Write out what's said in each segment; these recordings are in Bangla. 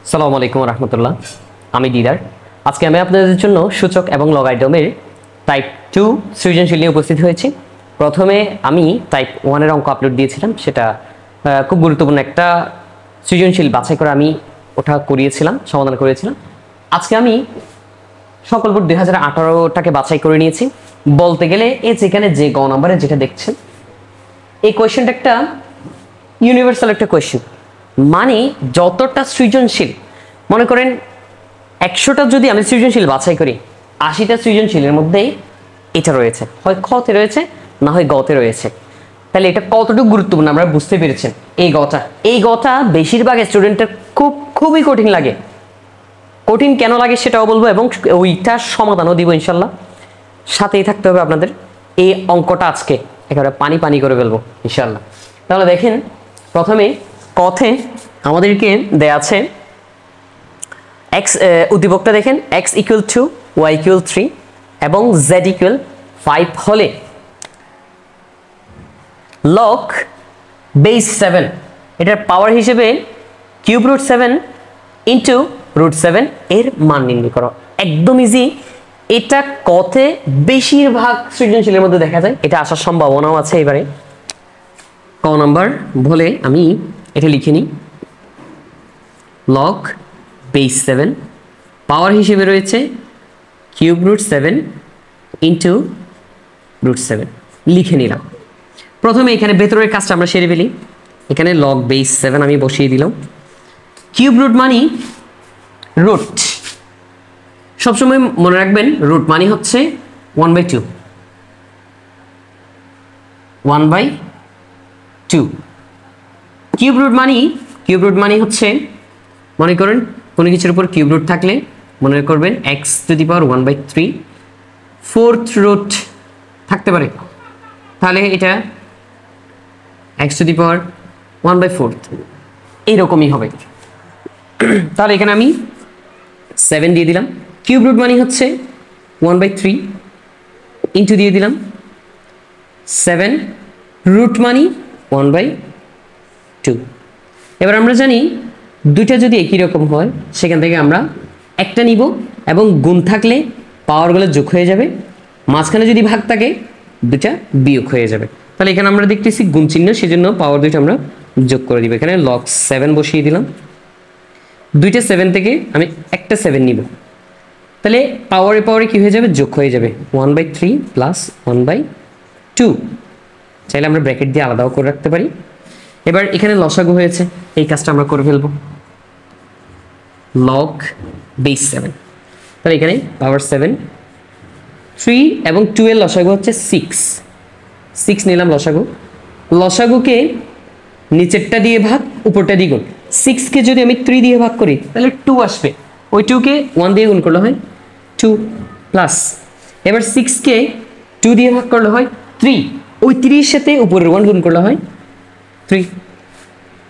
আসসালামু আলাইকুম রহমতুল্লাহ। আমি দিদার। আজকে আমি আপনাদের জন্য সূচক এবং লগারিদমের টাইপ 2 সৃজনশীল নিয়ে উপস্থিত হয়েছি। প্রথমে আমি টাইপ 1 এর অঙ্ক আপলোড দিয়েছিলাম, সেটা খুব গুরুত্বপূর্ণ একটা সৃজনশীল বাছাই করে আমি ওটা করিয়েছিলাম, সমাধান করেছিলাম। আজকে আমি সকল বোর্ড 2018টাকে বাছাই করে নিয়েছি। বলতে গেলে যেখানে যে গ নম্বরে যেটা দেখছেন, এই কোয়েশ্চেনটা একটা ইউনিভার্সাল একটা কোয়েশ্চেন। মানে যতটা সৃজনশীল, মনে করেন 100টা যদি আমি সৃজনশীল বাছাই করি, 80টা সৃজনশীলের মধ্যেই এটা রয়েছে, হয় খতে রয়েছে না হয় গতে রয়েছে। তাহলে এটা কতটুকু গুরুত্বপূর্ণ আমরা বুঝতে পেরেছেন। এই গটা বেশিরভাগ স্টুডেন্টের খুবই কঠিন লাগে। কঠিন কেন লাগে সেটাও বলবো এবং ওইটার সমাধানও দিব ইনশাল্লাহ। সাথেই থাকতে হবে আপনাদের। এই অঙ্কটা আজকে একেবারে পানি পানি করে ফেলবো ইনশাল্লাহ। তাহলে দেখেন, প্রথমে কথে আমাদেরকে দেয়া আছে x উদ্দীপকটা দেখেন, x equal to y equal 3 এবং z ইকুয়াল 5 হলে লগ বেস 7 এটার পাওয়ার হিসেবে কিউব রুট 7 ইন্টু রুট 7 এর মান নির্ণয় করো। একদম ইজি। এটা কথে বেশিরভাগ সৃজনশীলের মধ্যে দেখা যায়, এটা আসার সম্ভাবনাও আছে। এবারে ক নাম্বার বলে আমি এটা লিখে নিই, লগ বেস 7 পাওয়ার হিসেবে রয়েছে কিউব রুট 7 ইন্টু রুট 7 লিখে নিলাম। প্রথমে এখানে ভেতরের কাজটা আমরা সেরে ফেলি। এখানে লগ বেস 7 আমি বসিয়ে দিলাম। কিউব রুট মানি রুট, সবসময় মনে রাখবেন রুট মানি হচ্ছে 1/2 1/2। কিউব রুট মানি হচ্ছে, মনে করেন কোনো কিছুর উপর কিউব রুট থাকলে মনে করবেন x to the power 1/3 fourth root থাকতে পারে, তাহলে এটা x টু দি পাওয়ার 1/4 এইরকমই হবে। তাহলে এখানে আমি 7 দিয়ে দিলাম। কিউব রুট মানি হচ্ছে 1/3 ইন্টু দিয়ে দিলাম 7, রুট মানি 1/2। এবার আমরা জানি দুইটা যদি একই রকম হয় সেখান থেকে আমরা একটা নিব এবং গুণ থাকলে পাওয়ারগুলো যোগ হয়ে যাবে, মাঝখানে যদি ভাগ থাকে দুটা বিয়োগ হয়ে যাবে। তাহলে এখানে আমরা দেখতেছি গুণ চিহ্ন, সেজন্য পাওয়ার দুইটা আমরা যোগ করে দিব। এখানে লগ 7 বসিয়ে দিলাম। দুইটা 7 থেকে আমি একটা 7 নিব, তাহলে পাওয়ারে কি হয়ে যাবে, যোগ হয়ে যাবে 1/3 প্লাস 1/2। চাইলে আমরা ব্র্যাকেট দিয়ে আলাদাও করে রাখতে পারি। এবার এখানে লসাগু হয়েছে, এই কাজটা আমরা করে ফেলবো। লগ বেস 7, তাহলে এখানে পাওয়ার 7, 3 এবং 2 এর লসাগু হচ্ছে 6 নিলাম লসাগু। লসাগুকে নিচেরটা দিয়ে ভাগ, উপরটা দিয়ে গুণ। 6কে যদি আমি 3 দিয়ে ভাগ করি তাহলে 2 আসবে, ওই 2কে 1 দিয়ে গুণ করলে হয় 2 প্লাস, এবার 6কে 2 দিয়ে ভাগ করলে হয় 3, ওই 3 এর সাথে উপরের 1 গুণ করলে হয় 3।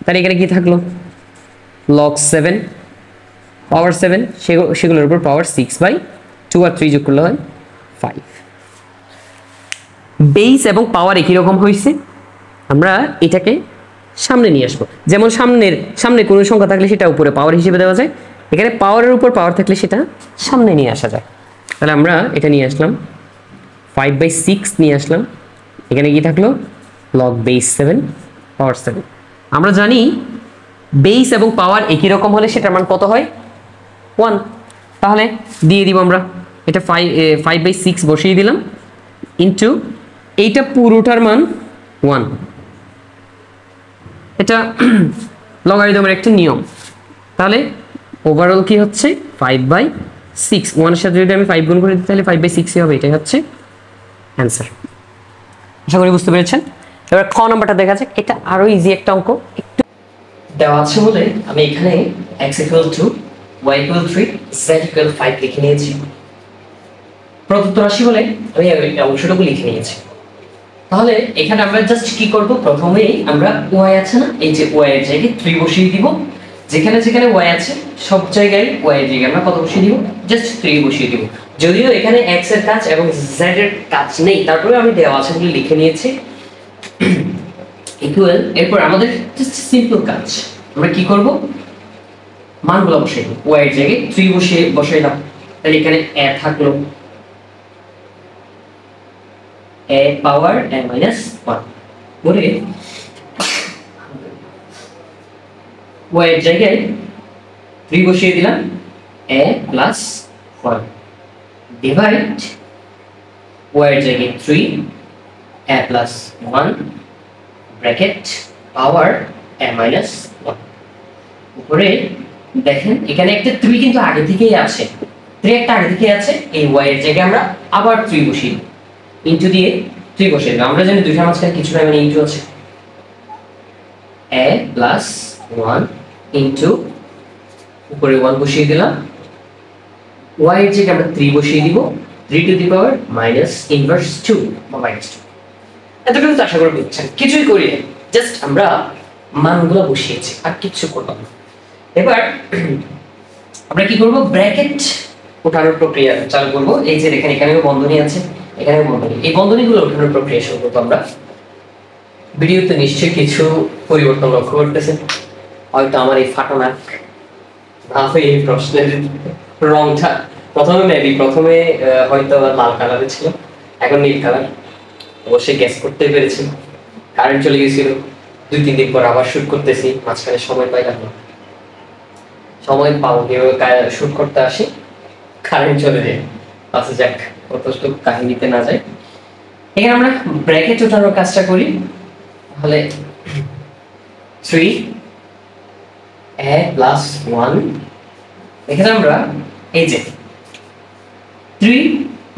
তাহলে এখানে কি থাকলো, লগ 7 পাওয়ার 7 সেগুলোর উপর পাওয়ার 6/2 আর 3 যোগ করলে হয় 5। বেস এবং পাওয়ার একই রকম হয়েছে, আমরা এটাকে সামনে নিয়ে আসবো। যেমন সামনে কোনো সংখ্যা থাকলে সেটা উপরে পাওয়ার হিসেবে দেওয়া যায়, এখানে পাওয়ারের উপর পাওয়ার থাকলে সেটা সামনে নিয়ে আসা যায়। তাহলে আমরা এটা নিয়ে আসলাম, 5/6 নিয়ে আসলাম। এখানে কি থাকলো, লগ বেস 7 পাওয়ার 7। আমরা জানি বেস এবং পাওয়ার একই রকম হলে সেটার মান কত হয়, 1। তাহলে দিয়ে দিব আমরা, এটা 5/6 বসিয়ে দিলাম ইন্টু এইটা পুরোটার মান 1। এটা লগারিদমের একটা নিয়ম। তাহলে ওভারঅল কি হচ্ছে 5/6, 1 এর সাথে যদি আমি 5 গুণ করে দিই তাহলে 5/6 হবে। এটাই হচ্ছে অ্যান্সার। আশা করি বুঝতে পেরেছেন। এবার খ নাম্বারটা দেখা যাক, এটা আরো ইজি একটা অঙ্ক। একটু দেওয়া আছে বলে আমি এখানে x equal to y equal 3 z equal 5 লিখে নিয়েছি। প্রদত্ত রাশি বলে আমি এই অংশটুকু লিখে নিয়েছি। তাহলে এখানে আমরা জাস্ট কি করব, প্রথমেই আমরা y আছে না, এই যে y এর জায়গায় 3 বসিয়ে দিব। যেখানে যেখানে y আছে সব জায়গায় y এর জায়গায় আমরা কত বসিয়ে দিব, জাস্ট 3 বসিয়ে দিব। যদিও এখানে x এর কাজ এবং z এর কাজ নেই, তারপরে আমি দেওয়া আছে বলে লিখে নিয়েছি ইকুয়াল। এরপর আমাদের জাস্ট সিম্পল কাজ, আমরা কি করব, মানগুলো বসাই দিই। y এর জায়গায় 3 বসাইলাম, তাহলে এখানে a থাকলো, a পাওয়ার a মাইনাস 1 করে y এর জায়গায় 3 বসিয়ে দিলাম, a প্লাস 1 ডিভাইড y এর জায়গায় 3 a plus 1 bracket power a minus 1 উপরে দেখেন এখানে একটা 3 কিন্তু আগে থেকেই আছে, 3 একটা আগে থেকেই আছে, এই y এর জায়গায় আমরা আবার 3 বসিয়ে ইনটু দিয়ে 3 বসিয়ে দিলাম। আমরা জানি দুইটার মাঝখানে কিছু না, মানে ইনটু আছে, a প্লাস 1 ইনটু উপরে 1 বসিয়ে দিলাম, y এর জায়গায় আমরা 3 বসিয়ে দিব, 3 two the power minus inverse 2 বা মাইনাস 2। এতটুকু তো আশা করি বুঝছেন, কিছুই করি না, জাস্ট আমরা মানগুলো বসিয়েছি আর কিছু করলাম না। এবার আমরা কি করব, ব্র্যাকেট ওঠানোর প্রক্রিয়া চালু করব। এই যে দেখেন এখানেও বন্ধনী আছে, এখানেও বন্ধনী, এই বন্ধনীগুলো ওঠানোর প্রক্রিয়া শুরু করব আমরা। ভিডিওতে নিশ্চয়ই কিছু পরিবর্তন লক্ষ্য করতেছেন, হয়তো আমার এই ফাটানাক না হয়ে এই প্রশ্নের রংটা প্রথমে হয়তো লাল কালারে ছিল, এখন নীল কালার, অবশ্যই গ্যাস করতে পেরেছি। কারেন্ট চলে গেছিল, 2-3 দিন পর আবার শুট করতেছি, মাঝখানে সময় পাইলাম না, সময় পাবো কিভাবে শুট করতে আসি, কারেন্ট চলে যায়। আচ্ছা যাক, কতটুকু কাহিনীতে না যায়, এখানে আমরা ব্র্যাকেট ওঠানোর কাজটা করি। তাহলে 3a প্লাস 1, এখানে আমরা এই যে 3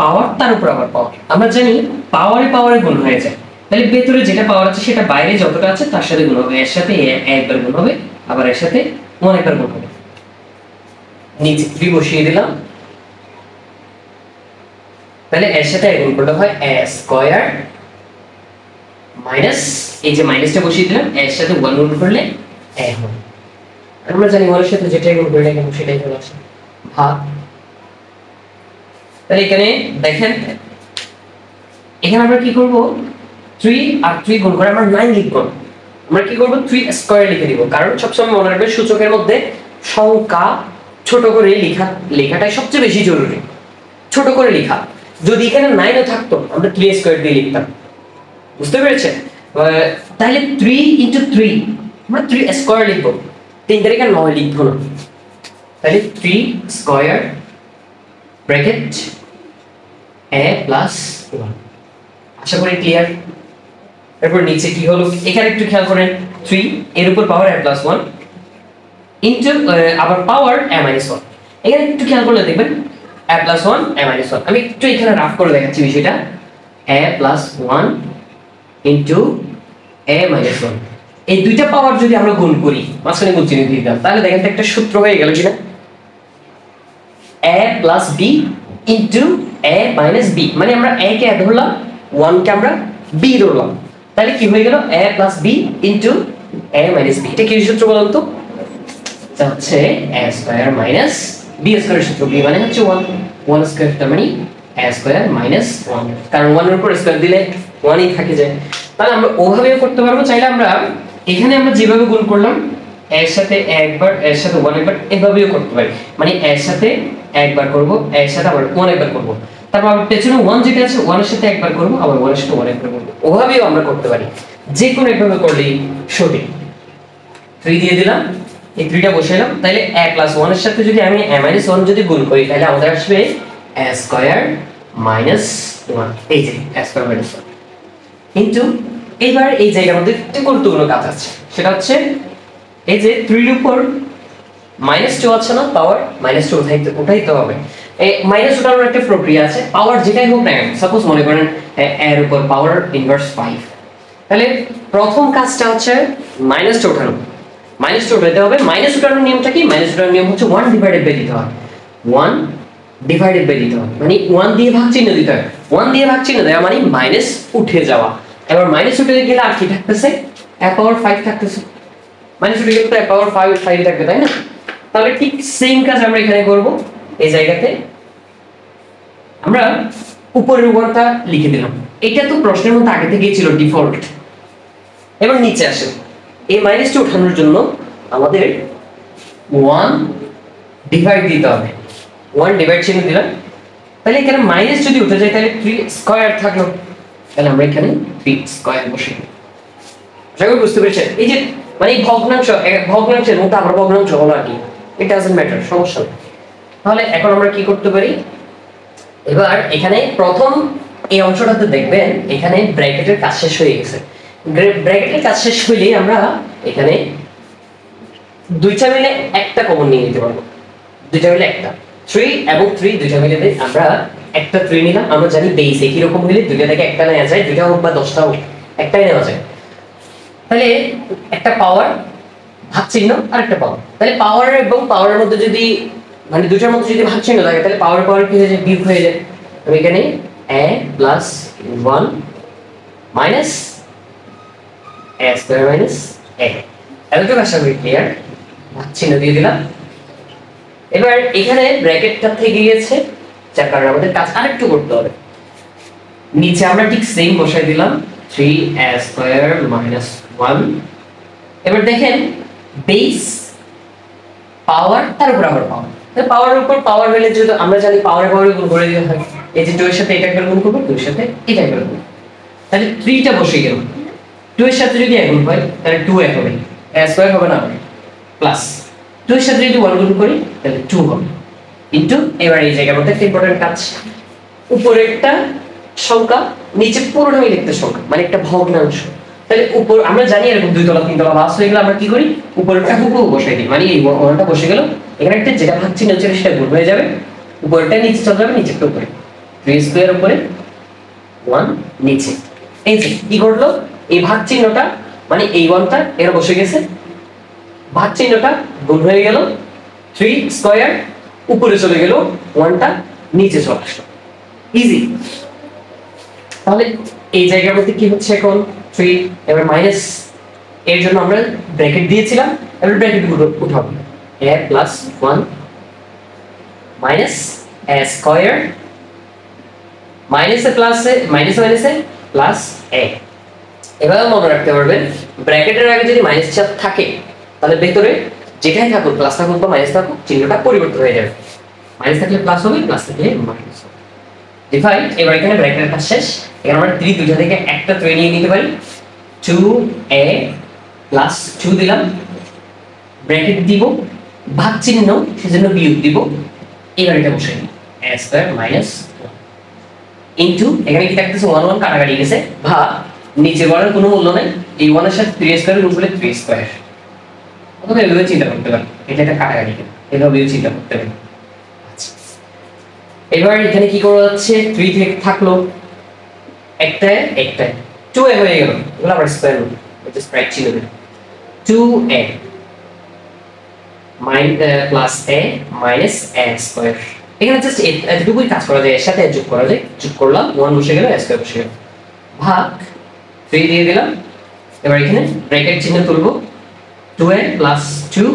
পাওয়ার তার উপর আবার পাওয়ার, আমরা জানি পাওয়ারে গুণ হয়ে যায়, তাহলে ভেতরে যেটা পাওয়ার আছে সেটা বাইরে যতটা আছে তার সাথে গুণ হবে, এর সাথে একবার গুণ হবে, আবার এর সাথে 1 একবার গুণ হবে। নিচে 3 বসিয়ে দিলাম, তাহলে এর সাথে গুণ করলে হয় a স্কয়ার মাইনাস, এই যে মাইনাসটা বসিয়ে দিলাম, এর সাথে 1 গুণ করলে a হবে। আমরা জানি 1 এর সাথে যেটাই গুণ করলে কেন সেটাই চলে আসে ভাগ। তাহলে এখানে দেখেন, এখানে আমরা কি করব, 3 আর 3 গুণ করে আমরা 9 লিখব। আমরা কি করব, 3 স্কয়ার লিখে দিব, কারণ সবসময় মনে রাখবেন সূচকের মধ্যে সংখ্যা ছোট করে লেখাটাই সবচেয়ে বেশি জরুরি, ছোট করে লেখা। যদি এখানে 9 ও থাকতো আমরা 3 স্কয়ার দিয়ে লিখতাম, বুঝতে পেরেছেন? তাহলে 3 * 3 আমরা 3 স্কয়ার লিখব, 3 এর এখানে 9 লিখব না, তাহলে 3 স্কয়ার ব্র্যাকেট a প্লাস 1। আশা করি ক্লিয়ার। এরপর নিচে কি হলো, এখানে একটু খেয়াল করেন, 3 এর উপর পাওয়ার a প্লাস 1 ইনটু আবার পাওয়ার a মাইনাস 1। এখানে একটু খেয়াল করলে দেখবেন a প্লাস 1 a মাইনাস 1। আমি একটু এখানে রাফ করে দেখাচ্ছি বিষয়টা, a plus 1 into a minus 1। এই দুইটা পাওয়ার যদি আমরা গুণ করি, মাঝখানে গুণ চিহ্ন দিয়ে দিলাম, তাহলে দেখেন একটা সূত্র হয়ে গেল কিনা, a plus b into a minus b, মানে আমরা a কে ধরলাম, 1 কে আমরা b ধরলাম, তাহলে কি হয়ে গেল a plus b into a minus b। এটা কি সূত্র বলুন তো, এটা হচ্ছে a square minus b square সূত্র, b মানে হচ্ছে 1 স্কয়ার, তার মানে a স্কয়ার মাইনাস 1, কারণ 1 এর উপর স্কয়ার দিলে 1 ই থাকে যায়। তাহলে আমরা ওভাবেও করতে পারবো, চাইলে আমরা এখানে আমরা যেভাবে গুণ করলাম এর সাথে একবার, এর সাথে 1 একবার, এভাবেও করতে পারি, মানে এর সাথে একবার করব, এর সাথে আবার 1 একবার করব, তারপর আবার পেছনে 1 যেটা আছে 1 এর সাথে একবার করব, আবার 1 এর সাথে 1 একবার করব, ওভাবেও আমরা করতে পারি, যে কোনো একভাবে করলেই সঠিক। 3 দিয়ে দিলাম, এই 3টা বসাইলাম, তাহলে a প্লাস 1 এর সাথে যদি আমি a মাইনাস 1 যদি গুণ করি, তাহলে আমাদের আসবে a স্কয়ার মাইনাস 1, এই যে a স্কয়ার মাইনাস 1 কিন্তু এইবার এই জায়গার মধ্যে একটা গুরুত্বপূর্ণ কাজ আছে, সেটা হচ্ছে এই যে 3 এর উপর -2 আছে না, পাওয়ার -2 উঠাইতে হবে। এই মাইনাস উঠানোর একটা প্রক্রিয়া আছে, পাওয়ার যেটাই হোক না, সাপোজ মনে করেন এর উপর পাওয়ার ইনভার্স 5, তাহলে প্রথম কাজটা হচ্ছে -2 উঠানো, -2 উঠাতে হবে। মাইনাস উঠানোর নিয়মটা কি, মাইনাস উঠানোর নিয়ম হচ্ছে 1 ডিভাইডেড বাই দিতে হয়, 1 ডিভাইডেড বাই দিতে হয়, মানে 1 দিয়ে ভাগ চিহ্ন দিতে হয়, 1 দিয়ে ভাগ চিহ্ন দেওয়া মানে মাইনাস উঠে যাওয়া। এবার মাইনাস উঠে গেলে আর কি থাকতেছে, a পাওয়ার 5 থাকতেছে, মাইনাস উঠে গেলে তো a পাওয়ার 5 থাকবে, তাই না? তাহলে ঠিক সেম কাজ আমরা এখানে করব, এই জায়গাতে আমরা উপরের উপরটা লিখে দিলাম, এটা তো প্রশ্নের মধ্যে আগে থেকেই ছিল ডিফল্ট। এবার নিচে আসে, এই -2 ওঠানোর জন্য আমাদের 1 ডিভাইড দিতে হবে, 1 ডিভাইড চিহ্ন দিলাম। তাহলে এখানে মাইনাস যদি উঠে যায় তাহলে 3 স্কয়ার থাকলো, তাহলে আমরা এখানে 3 স্কয়ার বসে। আশা করি বুঝতে পেরেছেন। এই যে মানে ভগ্নাংশের মতো আবার ভগ্নাংশ হলো আর কি, ইট ডাজন্ট ম্যাটার, সমস্যা নেই। তাহলে এখন আমরা কি করতে পারি, এবার এখানে প্রথম এই অংশটাতে দেখবেন এখানে ব্র্যাকেটের কাজ শেষ হয়ে গেছে। ব্র্যাকেটের কাজ শেষ হইলেই আমরা এখানে দুইটা মিলে একটা কমন নিয়ে নিতে পারবো, দুইটা মিলে একটা 3 এবং 3 দুইটা মিলে আমরা একটা 3 নিলাম। আমরা জানি বেস একই রকম হলে দুইটা থেকে একটা নেওয়া যায়, দুইটা হোক বা 10টা হোক একটাই নেওয়া যায়। তাহলে একটা পাওয়ার ভাগ চিহ্ন আর একটা পাওয়ার, তাহলে পাওয়ার এবং পাওয়ারের মধ্যে যদি মানে দুইটার মধ্যে যদি ভাগ চিহ্ন থাকে তাহলে পাওয়ার পাওয়ার কি হয়ে যায়, বিয়োগ হয়ে যায়। তো এখানে a plus 1 minus a square minus a, এতটুকু আশা করি ক্লিয়ার। ভাগ চিহ্ন দিয়ে দিলাম। এবার এখানে ব্র্যাকেটটা থেকে গেছে, যার কারণে আমাদের কাজ আরেকটু করতে হবে। নিচে আমরা ঠিক সেম বসাই দিলাম 3a স্কয়ার মাইনাস 1। এবার দেখেন বেস পাওয়ার তার উপর আবার পাওয়ার, তো পাওয়ারের উপর পাওয়ার হলে যদি আমরা জানি পাওয়ারে পাওয়ারে গুণ করে দিতে হয়, এই যে 2 এর সাথে এটা একবার গুণ করব, 2 এর সাথে এটা একবার গুণ, তাহলে 3 টা বসে গেল। 2 এর সাথে যদি 1 গুণ হয় তাহলে 2a হবে, a স্কয়ার হবে না, প্লাস 2 এর সাথে যদি 1 গুণ করি তাহলে 2 হবে ইনটু। এবার এই জায়গার মধ্যে একটা ইম্পর্টেন্ট কাজ, উপরে একটা সংখ্যা নিচে পুরোটা মিলে একটা সংখ্যা, মানে একটা ভগ্নাংশ। তাহলে উপর আমরা জানি এরকম 2 তলা 3 তলা ভাঁজ হয়ে গেলে আমরা কি করি, উপরেরটা হুবহু বসাই দিই, মানে এই ওয়ানটা বসে গেল, এখানে একটা যেটা ভাগ চিহ্ন ছিল সেটা গুণ হয়ে যাবে, উপরেরটা নিচে চলে যাবে, নিচেরটা উপরে, 3 স্কয়ার উপরে 1 নিচে। এই যে কি করলো, এই ভাগ চিহ্নটা মানে এই ওয়ানটা এর বসে গেছে, ভাগ চিহ্নটা গুণ হয়ে গেল, 3 স্কয়ার উপরে চলে গেল, ওয়ানটা নিচে চলে আসলো, ইজি। তাহলে এই জায়গার মধ্যে কি হচ্ছে এখন 3, এবার মাইনাস, এর জন্য আমরা ব্র্যাকেট দিয়েছিলাম, এবার ব্র্যাকেট উঠাবো, a plus 1 minus a square মাইনাসে প্লাসে মাইনাসে মাইনাসে প্লাস a। এবার মনে রাখতে পারবেন ব্র্যাকেটের আগে যদি মাইনাস চাপ থাকে তাহলে ভেতরে যেটাই থাকুক, প্লাস থাকুক বা মাইনাস থাকুক, চিহ্নটা পরিবর্তন হয়ে যাবে, মাইনাস থাকলে প্লাস হবে, প্লাস থাকলে মাইনাস হবে, ডিভাইড। এবার এখানে ব্র্যাকেটের কাজ শেষ। এখানে আমরা 3 দুইটা থেকে একটা 3 নিয়ে নিতে পারি, 2a প্লাস 2 দিলাম, ব্র্যাকেট দিব, ভাগ চিহ্ন সেজন্য বিয়োগ দিব, এবার এটা বসাই দিই a স্কয়ার মাইনাস ইনটু, এখানে কি থাকতেছে 1 1 কাটাকাটি গেছে, ভাগ নিচে বলার কোনো মূল্য নাই, এই 1 এর সাথে 3 স্কয়ার গুণ করলে 3 স্কয়ার। অথবা এভাবে চিন্তা করতে পারেন, এটা একটা কাটাকাটি, এভাবেও চিন্তা করতে পারেন। এবার এখানে কি করা যাচ্ছে, 3 থেকে থাকলো একটা 2a হয়ে গেল, এগুলো আবার স্কয়ার রুট, এটা স্প্রাইট ছিল, 2a plus a minus a square. এখানে জাস্ট এতটুকুই কাজ করা যায়, এর সাথে যোগ করা যায়, যোগ করলাম 1 বসে গেল, a স্কয়ার বসে গেল, ভাগ 3 দিয়ে দিলাম। এবার এখানে ব্র্যাকেট চিহ্ন তুলব, 2a plus 2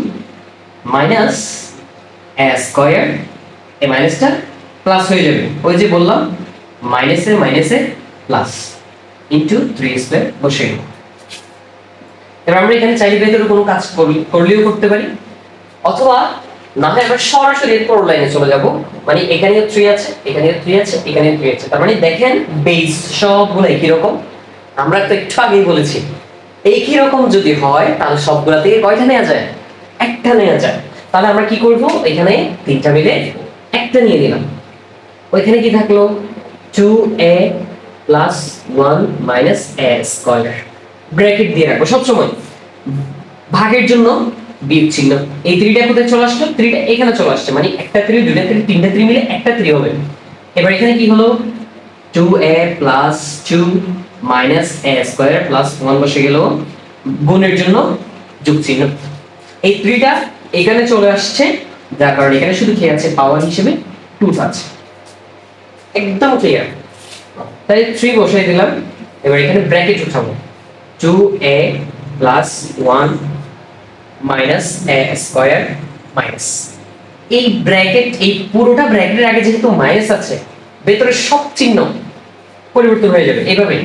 minus a square, এই মাইনাসটা প্লাস হয়ে যাবে, ওই যে বললাম মাইনাসে মাইনাসে প্লাস ইনটু 3 স্কয়ার বসে গেল। এবার আমরা এখানে চাইলে ভেতরে কোনো কাজ করলেও করতে পারি, অথবা না হয় আমরা সরাসরি এরপর লাইনে চলে যাব, মানে এখানেও 3 আছে, এখানেও 3 আছে, এখানেও 3 আছে, তার মানে দেখেন বেস সবগুলো একই রকম। আমরা তো একটু আগেই বলেছি একই রকম যদি হয় তাহলে সবগুলা থেকে কয়টা নেওয়া যায়, একটা নেওয়া যায়। তাহলে আমরা কি করব, এখানে তিনটা মিলে একটা নিয়ে নিলাম, ওইখানে কি থাকলো 2a plus 1 minus a square, bracket দিয়ে রাখবো সবসময়, ভাগের জন্য বিয়োগ চিহ্ন, এই 3টা কোথায় চলে আসলো, 3টা এখানে চলে আসছে, মানে একটা 3 দুইটা 3 তিনটা 3 মিলে একটা 3 হবে। এবার এখানে কি হলো 2a plus 2 minus a square plus 1 বসে গেল, গুণের জন্য যোগ চিহ্ন, এই 3টা এখানে চলে আসছে, যার কারণে এখানে শুধু কি আছে, পাওয়ার হিসেবে 2 আছে, একদম ক্লিয়ার। তাই 3 বসাই দিলাম। এবার এখানে ব্র্যাকেট উঠাবো, 2a plus 1 minus a square minus, এই ব্র্যাকেট এই পুরোটা ব্র্যাকেটের আগে যেহেতু মাইনাস আছে, ভেতরে সব চিহ্ন পরিবর্তন হয়ে যাবে। এইভাবে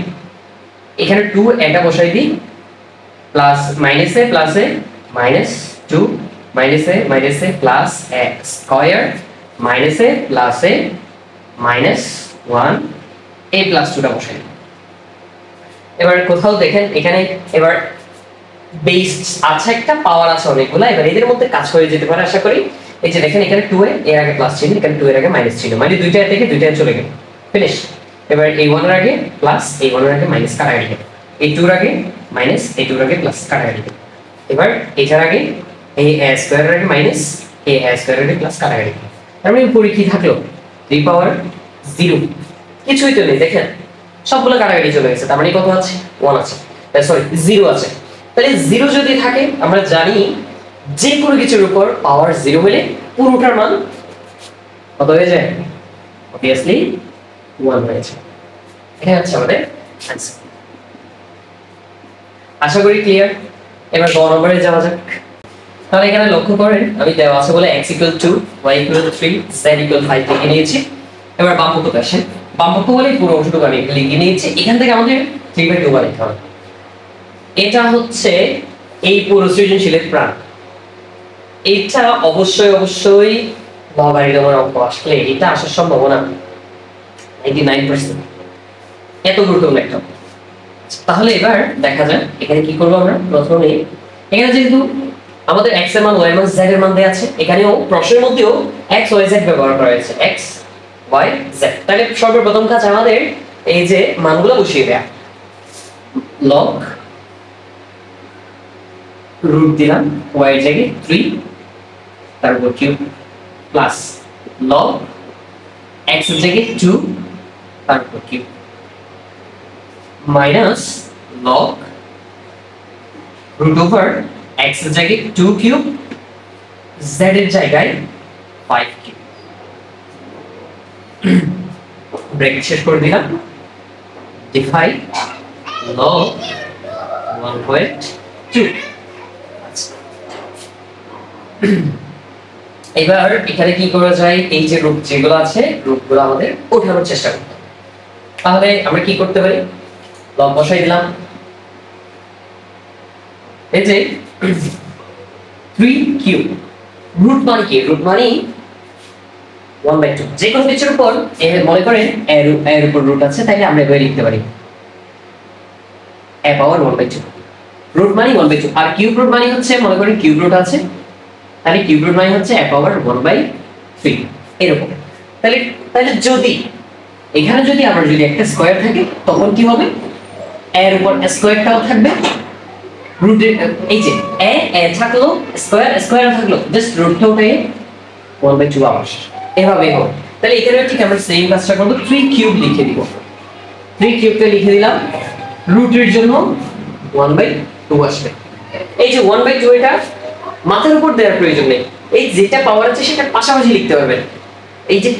এখানে 2 এটা বসাই দিই, প্লাস মাইনাসে প্লাসে minus 2 minus A plus A square minus A plus A minus 1 a plus 2টা বসাই। এবার কোথাও দেখেন এখানে এবার বেস আছে একটা, পাওয়ার আছে অনেকগুলো, এবার এদের মধ্যে কাজ হয়ে যেতে পারে আশা করি। এই যে দেখেন এখানে 2 এর আগে প্লাস ছিল, এখানে 2 এর আগে মাইনাস ছিল, মানে দুইটা থেকে দুইটা চলে গেল, ফিনিশ। এবার এই 1 এর আগে প্লাস, এই 1 এর আগে মাইনাস কাটা গেল, এই 2 এর আগে মাইনাস, এই 2 এর আগে প্লাস কাটা গেল। এবার এটার আগে এই a স্কয়ার এর আগে মাইনাস, এই a স্কয়ার এর আগে প্লাস কাটা গেল। তার মানে উপরে কি থাকলো 3 পাওয়ার 0, কিছুই তো নেই দেখেন, সবগুলো কাটাকাটি চলে গেছে। তার মানে কত আছে 1 আছে, সরি 0 আছে। তাহলে 0 যদি থাকে আমরা জানি যে কোনো কিছুর উপর পাওয়ার 0 হলে পুরোটার মান কত হয়ে যায়, obviously 1 হয়ে যায়। এখানে আছে আমাদের आंसर। আশা করি ক্লিয়ার। এবার গ নম্বরে যাওয়া যাক। তাহলে এখানে লক্ষ্য করেন আমি দেওয়া আছে বলে x = 2, y = 3, z = 5 লিখে নিয়েছি। এবার বাম পক্ষে আসেন, বাম পক্ষ বলে পুরো অংশটুকু আমি লিখে নিয়েছি। এখান থেকে আমাদের 3/2 লিখতে হবে। এটা হচ্ছে এই পুরো সৃজনশীলের প্রাণ। এটা অবশ্যই লগারিদমের অঙ্ক আসলে এটা আসার সম্ভাবনা 99%। এত গুরুত্বপূর্ণ একটা। তাহলে এবার দেখা যাক এখানে কি করব আমরা। প্রথমে এখানে যেহেতু আমাদের x এর মান, y এর মান, z এর মান দেয়া আছে, এখানেও প্রশ্নের মধ্যেও x y z ব্যবহার করা হয়েছে, x y z। তাহলে সর্বপ্রথম কাজ আমাদের এই যে মানগুলো বসিয়ে দেয়া। log রুট দিলাম y এর জায়গায় 3, তারপর কিউব প্লাস log x এর জায়গায় 2, তারপর cube minus log root over x এর জায়গায় 2 কিউব, z এর জায়গায় 5 কিউব। ব্র্যাকেট শেষ করে দিলাম, ডিভাইড log 1/2। এবার এখানে কি করা যায়, এই যে রূপ যেগুলো আছে রূপগুলো আমাদের ওঠানোর চেষ্টা করতে। তাহলে আমরা কি করতে পারি, লব বসাই দিলাম। এই যে 3 কিউব, রুট মানে কি, রুট মানে 1/2। যে কোনো কিছুর উপর মনে করেন এর উপর রুট আছে, তাইলে আমরা এভাবে লিখতে পারি a পাওয়ার 1/2। রুট মানে 1/2, আর কিউব রুট মানে হচ্ছে মনে করেন কিউব রুট আছে, তাহলে কিউব রুট মানে হচ্ছে a পাওয়ার 1/3 এরকম। তাহলে যদি এখানে যদি আমরা যদি একটা স্কয়ার থাকে তখন কি হবে, এর উপর স্কয়ারটাও থাকবে, রুটের এই যে a থাকলো, স্কয়ার থাকলো, জাস্ট রুটটা উঠে 1/2 আবার এভাবে হবে। তাহলে এখানে ঠিক আমরা সেম কাজটা করব, 3 কিউব লিখে দিব। 3 কিউবটা লিখে দিলাম, রুটের জন্য 1/2 আসবে। এই যে 1/2 এটা মাথার উপর দেওয়ার প্রয়োজন নেই, এই যেটা পাওয়ার আছে সেটা পাশাপাশি লিখতে পারবেন। এই যে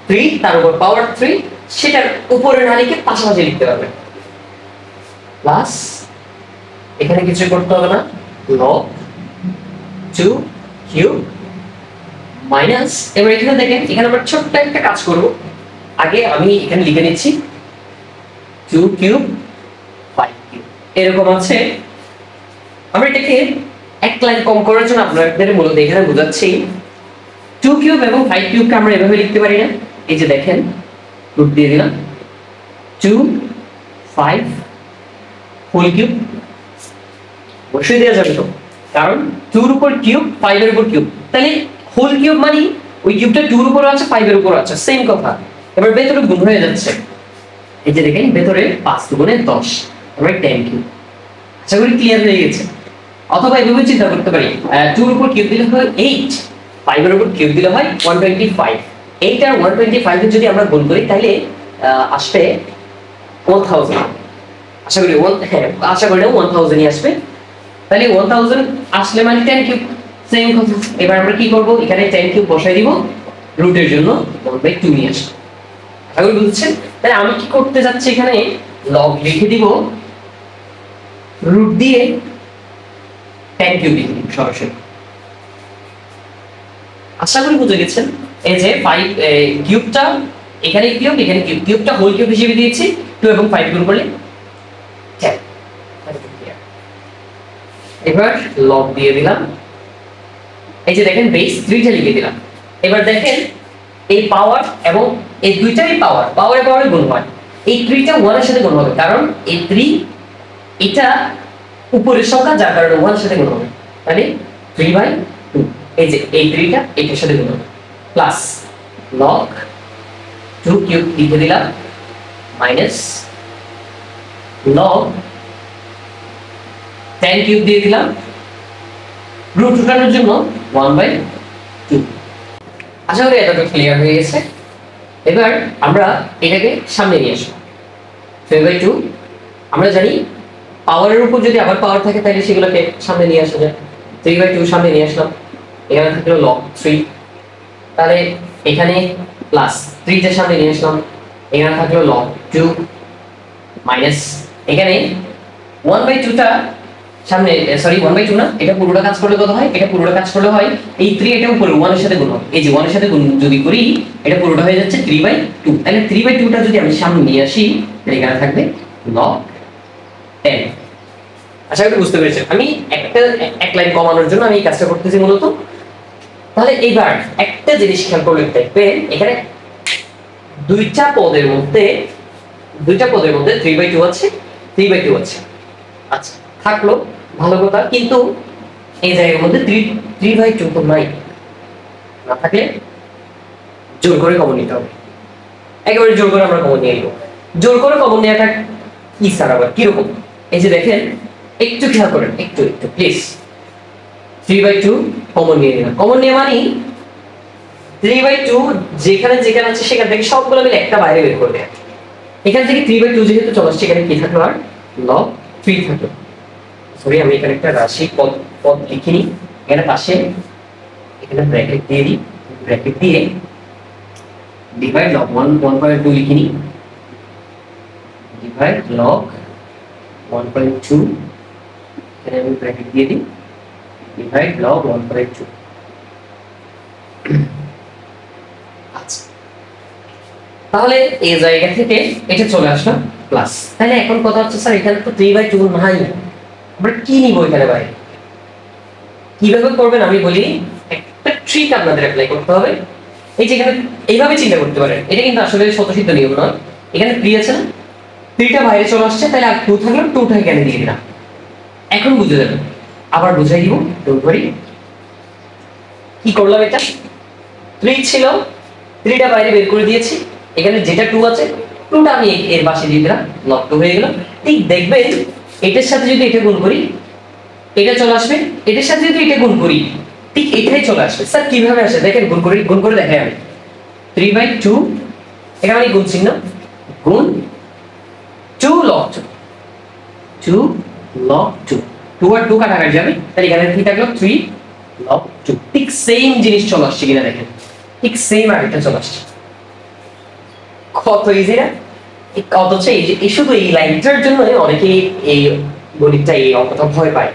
3 তার উপর পাওয়ার 3, সেটার উপরে না লিখে পাশাপাশি লিখতে পারবেন। প্লাস এখানে কিছু করতে হবে না, log 2 কিউব মাইনাস। এবার এখানে দেখেন এখানে আমরা ছোট্ট একটা কাজ করব। আগে আমি এখানে লিখে নিচ্ছি 2 কিউব 5 কিউব এরকম আছে। আমরা এটাকে এক লাইন কম করার জন্য আপনাদের মূলত এখানে বোঝাচ্ছি 2 কিউব এবং 5 কিউবকে আমরা এভাবে লিখতে পারি না। এই যে দেখেন রুট দিয়ে দিলাম, 2 5 হোল কিউব বসিয়ে দেওয়া যাবে তো, কারণ 2 এর উপর কিউব 5 এর উপর কিউব, তাহলে হোল কিউব মানে ওই কিউবটা 2 এর উপর আছে 5 এর উপর আছে, সেম কথা। এবার ভেতরে গুণ হয়ে যাচ্ছে, এই যে দেখেন ভেতরে 5 গুণে 10, এবার 10 কিউব। আশা করি ক্লিয়ার হয়ে গেছে। অথবা এভাবে চিন্তা করতে পারি, 2 এর উপর কিউব দিলে হয় 8, 5 এর উপর কিউব দিলে হয় 125। 8 আর 125 এর যদি আমরা গুণ করি তাহলে আসবে 1000। আশা করি 1000ই আসবে। তাহলে 1000 আসলে মানে 10 কিউব, সেম কথা। এবার আমরা কি করব, এখানে 10 কিউব বসাই দিব, রুটের জন্য 1/2 নিয়ে আসব। আশা করি বুঝছেন। তাহলে আমি কি করতে যাচ্ছি, এখানে লগ লিখে দিব, রুট দিয়ে 10 কিউব লিখে দিব সরাসরি। আশা করি বুঝে গেছেন। এই যে 5 কিউবটা এখানে কিউব, এখানে কিউব, কিউবটা হোল কিউব হিসেবে দিয়েছি, 2 এবং 5 গুণ করলে 10। এবার লগ দিয়ে দিলাম এই যে দেখেন বেস 3টা লিখে দিলাম। এবার দেখেন এই পাওয়ার এবং এই দুইটারই পাওয়ারে পাওয়ারে গুণ হয়। এই 3টা 1 এর সাথে গুণ হবে, কারণ এই 3 এটা উপরের সংখ্যা, যার কারণে 1 এর সাথে গুণ হবে। তাহলে 3/2, এই যে এই 3টা এটার সাথে গুণ হবে, প্লাস log 2 কিউব লিখে দিলাম মাইনাস log 10 কিউব দিয়ে দিলাম, রুট উঠানোর জন্য 1/2। আশা করি এতটুকু ক্লিয়ার হয়ে গেছে। এবার আমরা এটাকে সামনে নিয়ে আসবো। 3/2 আমরা জানি পাওয়ারের উপর যদি আবার পাওয়ার থাকে তাহলে সেগুলোকে সামনে নিয়ে আসা যায়। 3/2 সামনে নিয়ে আসলাম, এখানে থাকলো log 3, তাহলে এখানে প্লাস 3টা সামনে নিয়ে আসলাম, এখানে থাকলো log 2 মাইনাস এখানে 1/2টা সামনে, সরি 1/2 না, এটা পুরোটা কাজ করলে কত হয়, এটা পুরোটা কাজ করলে হয় এই 3 এটা উপরে 1 এর সাথে গুণ হবে। এই যে 1 এর সাথে গুণ যদি করি এটা পুরোটা হয়ে যাচ্ছে 3/2। তাহলে 3/2টা যদি আমি সামনে নিয়ে আসি তাহলে এখানে থাকবে log 10। আশা করি বুঝতে পেরেছেন। আমি এক লাইন কমানোর জন্য আমি এই কাজটা করতেছি মূলত। তাহলে এবার একটা জিনিস খেয়াল করলে দেখবেন এখানে দুইটা পদের মধ্যে 3/2 আছে, 3/2 আছে। আচ্ছা থাকলো ভালো কথা, কিন্তু এই জায়গার মধ্যে 3/2 তো নাই, না থাকলে জোর করে কমন নিতে হবে। একেবারে জোর করে আমরা কমন নিয়ে নিব। জোর করে কমন নেওয়াটা কি স্যার আবার কিরকম? এই যে দেখেন একটু খেয়াল করেন, একটু প্লিজ। 3/2 কমন নিয়ে নিলাম। কমন নিয়ে মানে 3/2 যেখানে যেখানে আছে সেখান থেকে সবগুলো মিলে একটা বাইরে বের করবে। এখান থেকে 3/2 যেহেতু চলে আসছে, এখানে কি থাকলো আর log 3 থাকলো। সরি আমি এখানে একটা রাশি পদ লিখিনি, এখানে পাশে এখানে ব্র্যাকেট দিয়ে দিই, ব্র্যাকেট দিয়ে ডিভাইড log 1.2 লিখিনি, ডিভাইড log 1.2, এখানে আমি ব্র্যাকেট দিয়ে দিই, ডিভাইড log 1.2। আচ্ছা তাহলে এই জায়গা থেকে এটা চলে আসলো প্লাস। তাহলে এখন কথা হচ্ছে স্যার এখানে তো 3/2 নাই, আমরা কি নিব এখানে ভাই? কিভাবে করবেন আমি বলি, একটা ট্রিক আপনাদের অ্যাপ্লাই করতে হবে। এই যে এখানে এইভাবে চিন্তা করতে পারেন, এটা কিন্তু আসলে স্বতঃসিদ্ধ নিয়ম নয়। এখানে 3 আছে না, 3টা বাইরে চলে আসছে, তাহলে আর 2 থাকলো, 2টা এখানে দিয়ে দিলাম। এখন বুঝে যাবেন, আবার বুঝাই দিব, ডোন্ট ওয়ারি। কি করলাম, এটা 3 ছিল, 3টা বাইরে বের করে দিয়েছি, এখানে যেটা 2 আছে 2টা আমি এর পাশে দিয়ে দিলাম, log 2 হয়ে গেল। ঠিক দেখবেন এটার সাথে যদি এটা গুণ করি এটা চলে আসবে, এটার সাথে যদি এটা গুণ করি ঠিক এটাই চলে আসবে। স্যার কিভাবে আসে দেখেন, গুণ করে দেখাই আমি। 3/2 এখানে আমি গুণ চিহ্ন, গুণ 2 log 2 log 2 আর 2 কাটাকাটি যাবে, তাহলে এখানে কি থাকলো 3 log 2। ঠিক সেম জিনিস চলে আসছে কিনা দেখেন, ঠিক সেম আগেরটা চলে আসছে। কত ইজি না? অথচ এই শুধু এই লাইনটার জন্য অনেকেই এই গণিতটা এই অঙ্কটা ভয় পায়।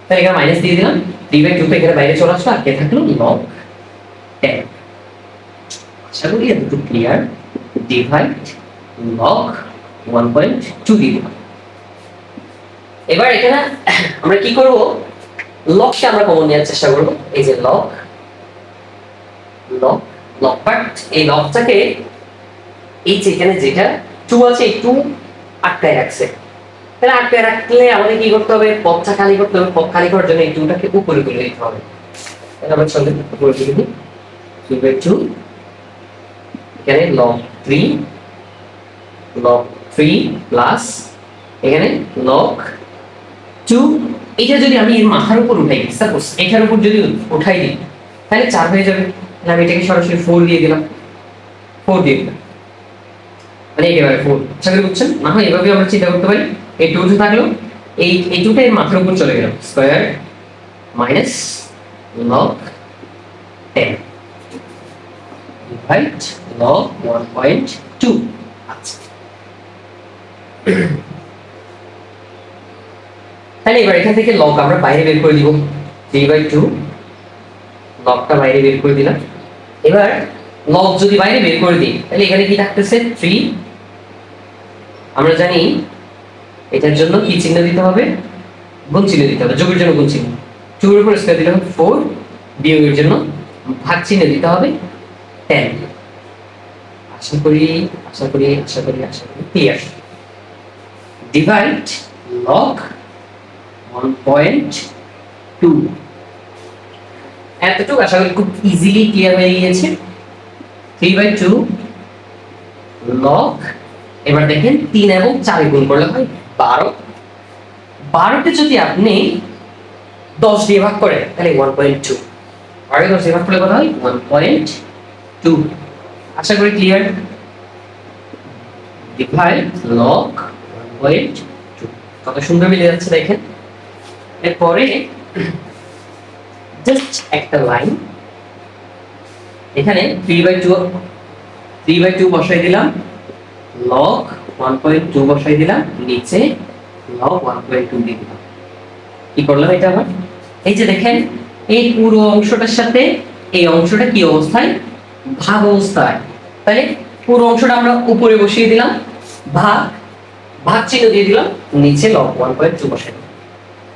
তাই এখানে মাইনাস দিয়ে দিলাম, 3/2 তো এখানে বাইরে চলে আসলো, আর কে থাকলো log 10। আশা করি এতটুকু ক্লিয়ার। ডিভাইড log 1.2 দিয়ে দিলাম। এবার এখানে আমরা কি করব, লগকে আমরা কমন নেওয়ার চেষ্টা করব। এই যে log পার্ট, এই লগটাকে এই যে এখানে যেটা 2 আছে এই 2 আটকায় রাখছে, তাহলে আটকায় রাখলে আমাদের কি করতে হবে, পদটা খালি করতে হবে। পদ খালি করার জন্য এই 2টাকে উপরে তুলে দিতে হবে। তাহলে আমরা চলে উপরে তুলে দিই, 3/2 এখানে log 3 প্লাস এখানে log 2। এটা যদি আমি এর মাথার উপর উঠাই, সাপোজ এটার উপর যদি উঠাই দিই তাহলে 4 হয়ে যাবে। তাহলে আমি এটাকে সরাসরি 4 দিয়ে দিলাম, 4 দিয়ে দিলাম, মানে একেবারে 4। আশা করি বুঝছেন। না হয় এভাবে আমরা চিন্তা করতে পারি, এই 2 থাকলো, এই 2টা এর মাথার উপর চলে গেল, square minus log 10 divide log 1.2। আচ্ছা তাহলে এবার এখান থেকে log আমরা বাইরে বের করে দিব, 3/2 লগটা বাইরে বের করে দিলাম। এবার log যদি বাইরে বের করে দিই তাহলে এখানে কি থাকতেছে 3। আমরা জানি এটার জন্য কি চিহ্ন দিতে হবে, গুণ চিহ্ন দিতে হবে, যোগের জন্য গুণ চিহ্ন। 2 এর উপর স্কয়ার দিলে হবে 4 বিয়োগের জন্য ভাগ চিহ্ন দিতে হবে 10। আশা করি ক্লিয়ার। ডিভাইড লগ 1.2, এতটুকু আশা করি খুব ইজিলি ক্লিয়ার হয়ে গিয়েছে। 3/2 লগ, এবার দেখেন 3 এবং 4 গুণ করলে হয় 12। 12কে যদি আপনি 10 দিয়ে ভাগ করেন তাহলে 1.2, 12 10 দিয়ে ভাগ করলে কত হয় 1.2। আশা করি ক্লিয়ার। ডিভাইড লগ 1.2, কত সুন্দর মিলে যাচ্ছে দেখেন। এরপরে জাস্ট একটা লাইন, এখানে 3/2 বসাই দিলাম, লগ 1.2 বসাই দিলাম, নিচে লগ 1.2 দিয়ে দিলাম। কি করলাম এটা আবার? এই যে দেখেন এই পুরো অংশটার সাথে এই অংশটা কি অবস্থায়? ভাগ অবস্থায়। তাহলে পুরো অংশটা আমরা উপরে বসিয়ে দিলাম, ভাগ চিহ্ন দিয়ে দিলাম, নিচে লগ 1.2 বসাই দিলাম।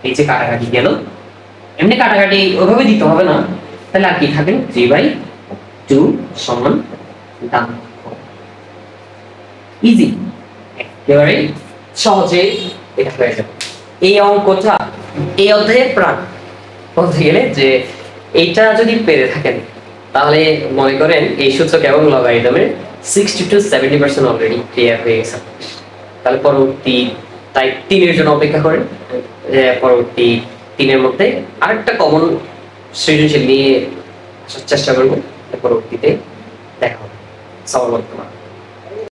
এই যে কাটাকাটি গেল, এমনি কাটাকাটি ওইভাবে দিতে হবে না। তাহলে আর কি থাকবে? 3/2 সমান ডান। ইজি, একেবারে সহজে এটা হয়ে যাবে। এই অঙ্কটা এই অধ্যায়ের প্রাণ বলতে গেলে যে এইটা যদি পেরে থাকেন তাহলে মনে করেন এই সূচক এবং লগারিদমের 60 to 70% অলরেডি ক্লিয়ার হয়ে গেছে। তাহলে পরবর্তী তাই 3 এর জন্য অপেক্ষা করেন। পরবর্তী 3 এর মধ্যে আরেকটা কমন সৃজনশীল নিয়ে আসার চেষ্টা করবো। পরবর্তীতে দেখা হবে। সবার বর্তমান